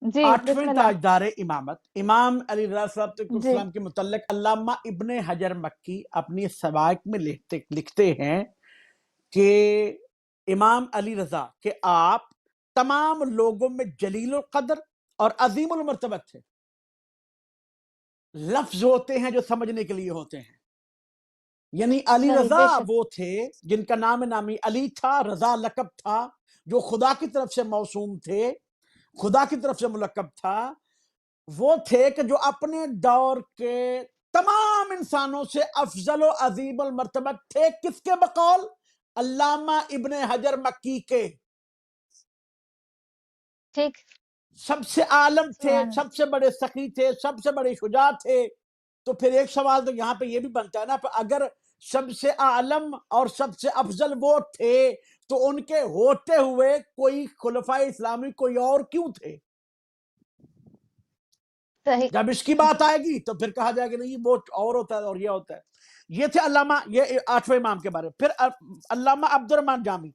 جی آٹھویں بسم اللہ. تاجدار امامت امام علی رضا صاحب جی السلام کے متعلق علامہ ابن حجر مکی اپنی سوائق میں لکھتے ہیں کہ امام علی رضا کہ آپ تمام لوگوں میں جلیل القدر اور عظیم المرتبت تھے. لفظ ہوتے ہیں جو سمجھنے کے لیے ہوتے ہیں. یعنی علی صحیح رضا بے شک. وہ تھے جن کا نام نامی علی تھا، رضا لقب تھا، جو خدا کی طرف سے موسوم تھے، خدا کی طرف سے ملقب تھا. وہ تھے کہ جو اپنے دور کے تمام انسانوں سے افضل و عظیم المرتبت تھے. کس کے بقول؟ علامہ ابن حجر مکی کے. ٹھیک. سب سے عالم تھے، سبحان اللہ. سب سے بڑے سخی تھے، سب سے بڑے شجاع تھے. تو پھر ایک سوال تو یہاں پہ یہ بھی بنتا ہے نا، اگر سب سے عالم اور سب سے افضل وہ تھے تو ان کے ہوتے ہوئے کوئی خلفائے اسلامی کوئی اور کیوں تھے؟ صحیح. جب اس کی بات آئے گی تو پھر کہا جائے گا نہیں وہ اور ہوتا ہے اور یہ ہوتا ہے. یہ تھے علامہ، یہ آٹھویں امام کے بارے. پھر علامہ عبد الرحمن جامی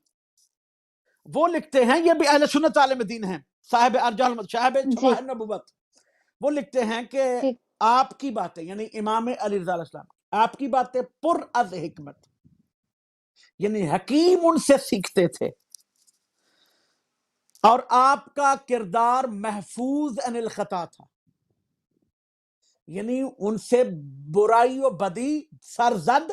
وہ لکھتے ہیں، یہ بھی اہل سنت عالم دین ہیں، صاحب ارجح صاحب جی شواہد نبوت. وہ لکھتے ہیں کہ ٹھیک. آپ کی باتیں یعنی امام علی رضا علیہ السلام آپ کی باتیں پر از حکمت، یعنی حکیم ان سے سیکھتے تھے، اور آپ کا کردار محفوظ عن الخطا تھا. یعنی ان سے برائی و بدی سرزد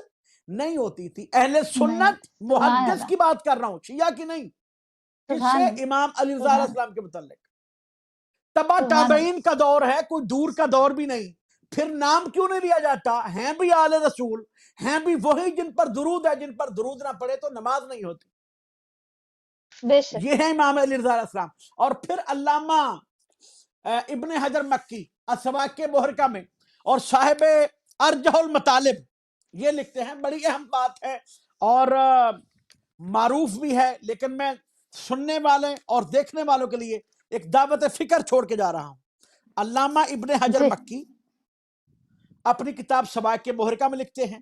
نہیں ہوتی تھی. اہل نہیں. سنت سبحان محدث اللہ. کی بات کر رہا ہوں، شیعہ کی نہیں. کس سے؟ سبحان اللہ. امام علی رضا علیہ سبحان السلام کے متعلق. تبا سبحان اللہ. تابعین کا دور ہے، کوئی دور کا دور بھی نہیں. پھر نام کیوں نہیں لیا جاتا؟ ہیں بھی آل رسول، ہیں بھی وہی جن پر درود ہے، جن پر درود نہ پڑے تو نماز نہیں ہوتی. بے شک. یہ ہے امام علی رضا علیہ السلام. اور پھر علامہ ابن حجر مکی اسواق محرکہ میں اور صاحب ارجح المطالب یہ لکھتے ہیں، بڑی اہم بات ہے اور معروف بھی ہے، لیکن میں سننے والے اور دیکھنے والوں کے لیے ایک دعوت فکر چھوڑ کے جا رہا ہوں. علامہ ابن حجر جی مکی اپنی کتاب سواق محرکہ میں لکھتے ہیں،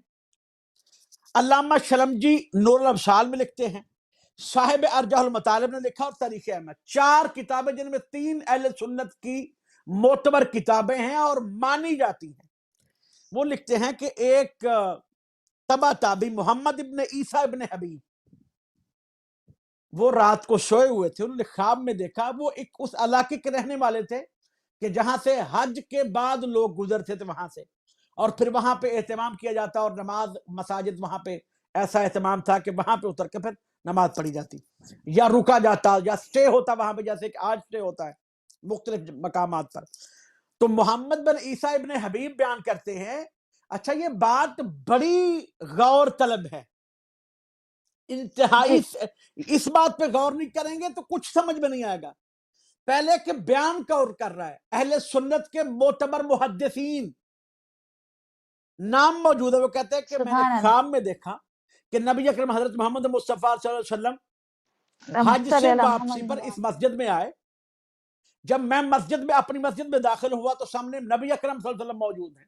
علامہ شلمجی نور الابصار میں لکھتے ہیں، صاحب ارجح المطالب نے لکھا، اور تاریخ احمد. 4 کتابیں جن میں 3 اہل سنت کی معتبر کتابیں ہیں اور مانی جاتی ہیں. وہ لکھتے ہیں کہ ایک تبع تابعی محمد ابن عیسیٰ ابن حبیب وہ رات کو سوئے ہوئے تھے. انہوں نے خواب میں دیکھا، وہ ایک اس علاقے کے رہنے والے تھے کہ جہاں سے حج کے بعد لوگ گزرتے تھے وہاں سے، اور پھر وہاں پہ اہتمام کیا جاتا، اور نماز مساجد وہاں پہ ایسا اہتمام تھا کہ وہاں پہ اتر کے پھر نماز پڑھی جاتی یا رکا جاتا یا سٹے ہوتا وہاں پہ، جیسے کہ آج سٹے ہوتا ہے مختلف مقامات پر. تو محمد بن عیسیٰ ابن حبیب بیان کرتے ہیں، اچھا یہ بات بڑی غور طلب ہے، جی انتہائی. اس بات پہ غور نہیں کریں گے تو کچھ سمجھ میں نہیں آئے گا. پہلے کہ بیان کر رہا ہے اہل سنت کے معتبر محدثین نام موجود ہے. وہ کہتے ہیں کہ میں نے سبحان اللہ. خواب میں دیکھا کہ نبی اکرم حضرت محمد مصطفیٰ صلی اللہ علیہ وسلم حج صلی سے اللہ واپسی پر محمد. اس مسجد میں آئے. جب میں اپنی مسجد میں داخل ہوا تو سامنے نبی اکرم صلی اللہ علیہ وسلم موجود ہیں،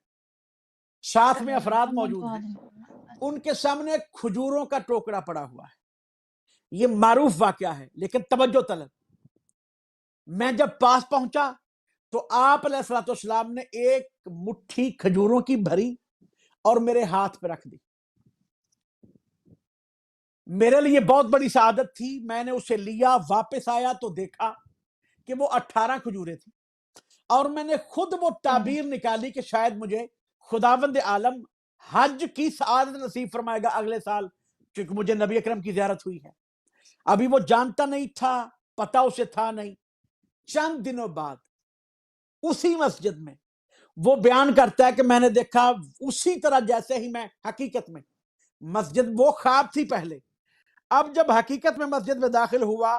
ساتھ میں افراد موجود ہیں. ان کے سامنے کھجوروں کا ٹوکرا پڑا ہوا ہے. یہ معروف واقعہ ہے لیکن توجہ طلب. میں جب پاس پہنچا تو آپ علیہ الصلوۃ والسلام نے ایک مٹھی کھجوروں کی بھری اور میرے ہاتھ پہ رکھ دی. میرے لیے بہت بڑی سعادت تھی. میں نے اسے لیا، واپس آیا تو دیکھا کہ وہ 18 کھجوریں تھیں، اور میں نے خود وہ تعبیر نکالی کہ شاید مجھے خداوند عالم حج کی سعادت نصیب فرمائے گا اگلے سال، کیونکہ مجھے نبی اکرم کی زیارت ہوئی ہے. ابھی وہ جانتا نہیں تھا، پتہ اسے تھا نہیں. چند دنوں بعد اسی مسجد میں وہ بیان کرتا ہے کہ میں نے دیکھا اسی طرح جیسے ہی میں حقیقت میں مسجد، وہ خواب تھی پہلے، اب جب حقیقت میں مسجد میں داخل ہوا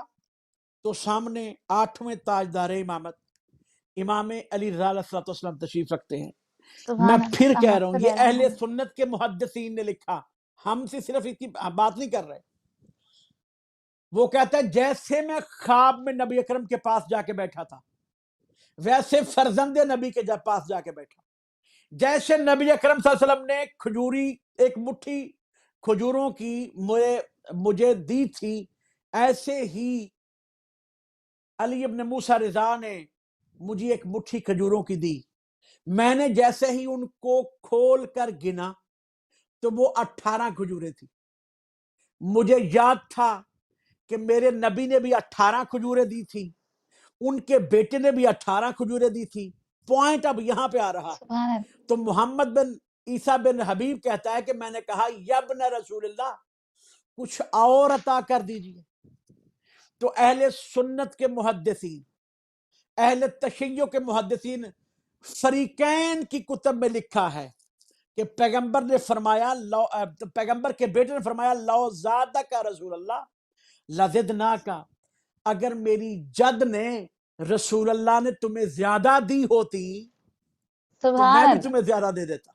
تو سامنے 8ویں تاجدار امامت امام علی رضا علیہ السلام تشریف رکھتے ہیں. میں سبحان پھر اللہ. کہہ رہا ہوں صلی یہ اللہ اہل محمد. سنت کے محدثین نے لکھا، ہم سے صرف اس کی بات نہیں کر رہے. وہ کہتا ہے جیسے میں خواب میں نبی اکرم کے پاس جا کے بیٹھا تھا ویسے فرزند نبی کے پاس جا کے بیٹھا. جیسے نبی اکرم صلی اللہ علیہ وسلم نے ایک مٹھی کھجوروں کی مجھے دی تھی، ایسے ہی علی ابن موسیٰ رضا نے مجھے ایک مٹھی کھجوروں کی دی. میں نے جیسے ہی ان کو کھول کر گنا تو وہ 18 کھجوریں تھی. مجھے یاد تھا کہ میرے نبی نے بھی 18 کھجوریں دی تھی, ان کے بیٹے نے بھی 18 کھجوریں دی تھی. پوائنٹ اب یہاں پہ آ رہا. سبحان اللہ. تو محمد بن عیسیٰ بن حبیب کہتا ہے کہ میں نے کہا یبن رسول اللہ کچھ اور عطا کر دیجئے. تو اہل سنت کے محدثین, اہل تشیع کے محدثین, فریقین کی کتب میں لکھا ہے کہ پیغمبر نے فرمایا, پیغمبر کے بیٹے نے فرمایا لو زادہ کا رسول اللہ لزدنا کا, اگر میری جد نے رسول اللہ نے تمہیں زیادہ دی ہوتی تو سبحان میں بھی اللہ. تمہیں زیادہ دے دیتا.